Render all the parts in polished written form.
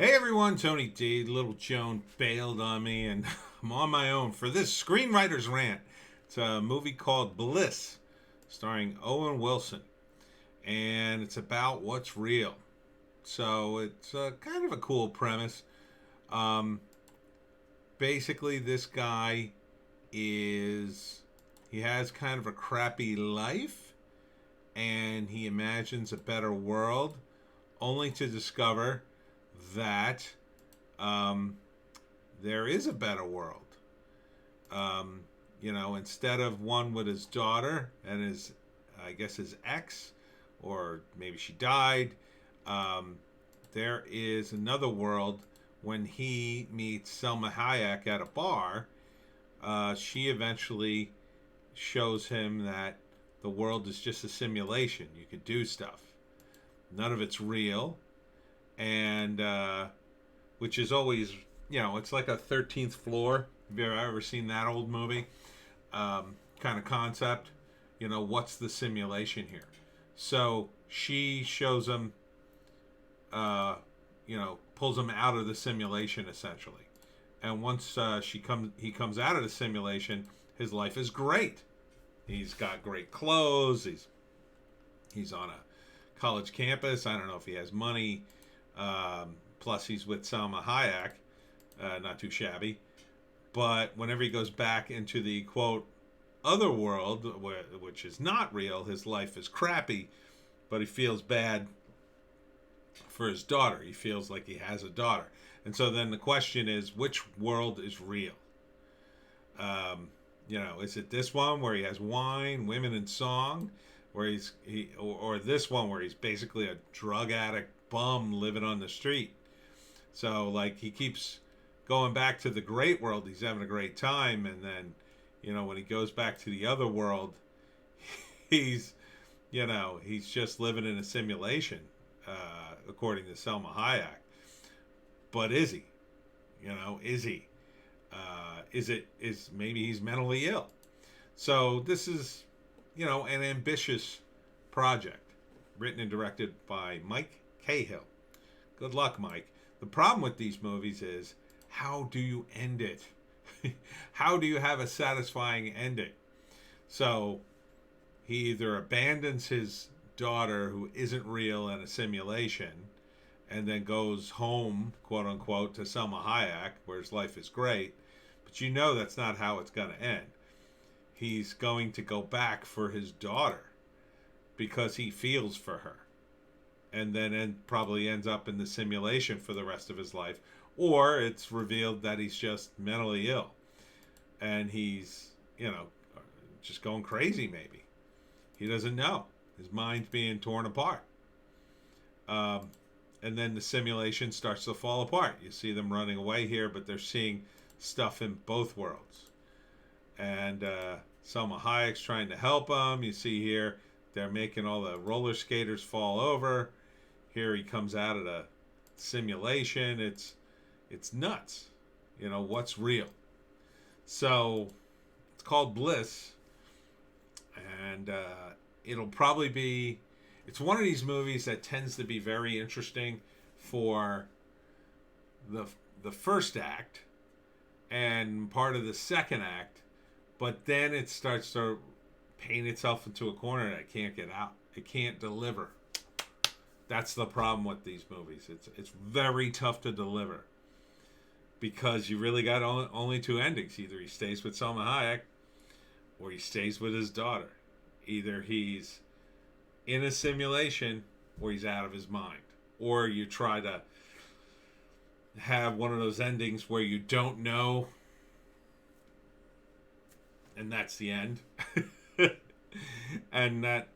Hey everyone, Tony D. Little Joan bailed on me, and I'm on my own for this Screenwriter's Rant. It's a movie called Bliss, starring Owen Wilson, and it's about what's real. So it's kind of a cool premise. Um, Basically, this guy is he has kind of a crappy life, and he imagines a better world, only to discover that um, there is a better world. Um, Instead of one with his daughter and I guess his ex, or maybe she died, um, there is another world. When he meets Selma Hayek at a bar, she eventually shows him that the world is just a simulation. You could do stuff. None of it's real. And which is always, it's like a 13th floor. Have you ever seen that old movie? Kind of concept. What's the simulation here? So she shows him, pulls him out of the simulation essentially. And once he comes out of the simulation, his life is great. He's got great clothes. He's on a college campus. I don't know if he has money. Plus, he's with Selma Hayek, not too shabby. But whenever he goes back into the quote other world, which is not real, his life is crappy. But he feels bad for his daughter. He feels like he has a daughter, and so then the question is, which world is real? Is it this one where he has wine, women, and song, where or this one where he's basically a drug addict bum living on the street? So like he keeps going back to the great world, he's having a great time, and then when he goes back to the other world, he's he's just living in a simulation, according to Selma Hayek. But is he? Is he? Is maybe he's mentally ill? So this is an ambitious project, written and directed by Mike Cahill. Good luck, Mike. The problem with these movies is, how do you end it? How do you have a satisfying ending? So he either abandons his daughter, who isn't real, in a simulation, and then goes home, quote unquote, to Selma Hayek, where his life is great. But that's not how it's going to end. He's going to go back for his daughter because he feels for her, and then probably ends up in the simulation for the rest of his life. Or it's revealed that he's just mentally ill and he's, just going crazy maybe. He doesn't know. His mind's being torn apart. And then the simulation starts to fall apart. You see them running away here, but they're seeing stuff in both worlds. And Selma Hayek's trying to help him. You see here, they're making all the roller skaters fall over. Here he comes out of the simulation. It's nuts. What's real? So it's called Bliss, and it'll probably be. It's one of these movies that tends to be very interesting for the first act and part of the second act, but then it starts to paint itself into a corner that it can't get out. It can't deliver. That's the problem with these movies. It's very tough to deliver because you really got only two endings. Either he stays with Selma Hayek or he stays with his daughter. Either he's in a simulation or he's out of his mind. Or you try to have one of those endings where you don't know, and that's the end. And that,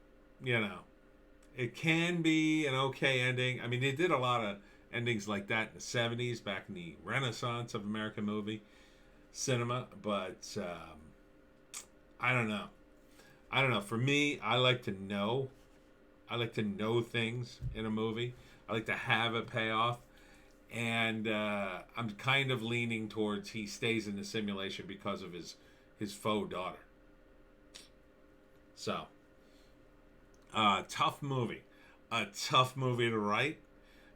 it can be an okay ending. I mean, they did a lot of endings like that in the 70s, back in the Renaissance of American movie cinema. But I don't know. For me, I like to know. I like to know things in a movie. I like to have a payoff. And I'm kind of leaning towards he stays in the simulation because of his faux daughter. So, tough movie. A tough movie to write.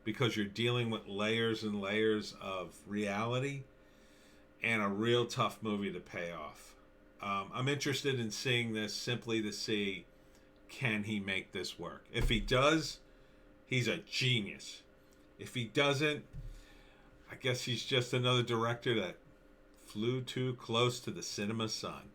because you're dealing with layers and layers of reality and a real tough movie to pay off. I'm interested in seeing this simply to see, can he make this work? If he does, he's a genius. If he doesn't, I guess he's just another director that flew too close to the cinema sun.